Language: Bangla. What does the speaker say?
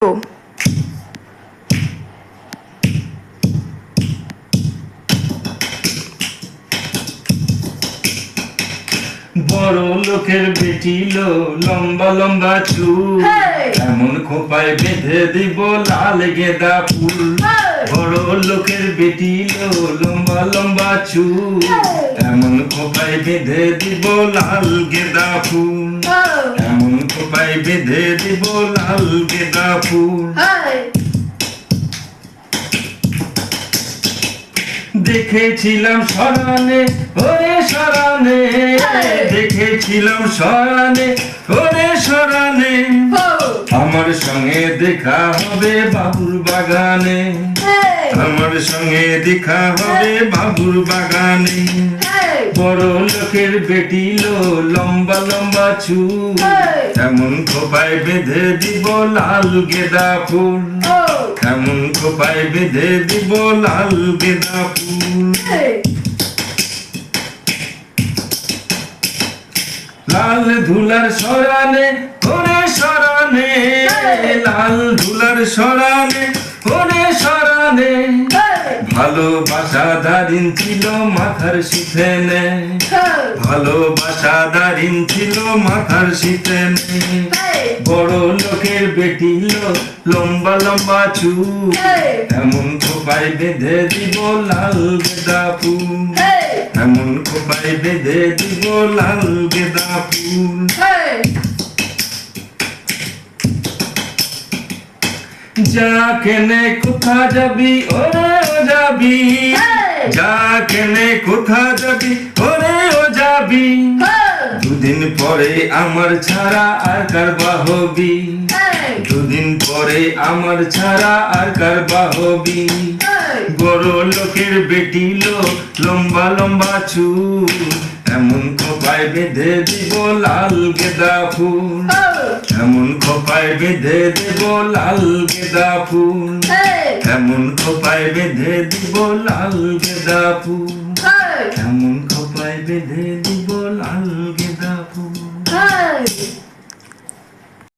বড় লোকের বেটি লো লম্বা লম্বা চুল, এমন খোপায় বেঁধে দিব লাল গেঁদা ফুল। বড় লোকের বেটি লো লম্বা লম্বা চুল, এমন খোপায় বেঁধে দিব লাল গেঁদা ফুল। এমন খোপায় বেঁধে দিব লাল গেঁদা ফুল। দেখেছিলাম সরানে ওরে সরানে, দেখেছিলাম সরানে ওরে সরানে, আমার সঙ্গে দেখা হবে বাবুর বাগানে। আমার সঙ্গে দেখা হবে বাবুর বাগানে। বড় লোকের বেটি লো লম্বা লম্বা চুল, এমন খোপায় বেঁধে দিব লাল গেঁদা ফুল। এমন খোপায় বেঁধে দিব লাল গেঁদা ফুল। লাল ধুলার সরানে ওরে সরানে, লাল ধুলার সরানে ওরে সরানে, ভালোবাসা দারিন ছিল মাথার শীতেনে। ভালোবাসা দারিন ছিল মাথার শীতেনে। বড় লোকের বেটি লো লম্বা লম্বা চুল, এমন খোপায় বেঁধে দিব লাল গেঁদা ফুল। এমন খোপায় বেঁধে দিব লাল গেঁদা ফুল। যা কেনে কোথা যাবি ওরে ও যাবি, যা কেনে কোথা যাবি ওরে ও যাবি, দুদিন পরে আমার ছাড়া আর কার বাহবি। দুদিন পরে আমার ছাড়া আর কার বাহবি। বড় লোকের বেটি লো লম্বা লম্বা চুল, এমন খোপায় বেঁধে দিব লাল গেঁদা ফুল। এমন খোপায় বেঁধে দেব লাল গেঁদা ফুল। এমন খোপায় বেঁধে দিব লাল গেঁদা ফুল। এমন খোপায় বেঁধে দিব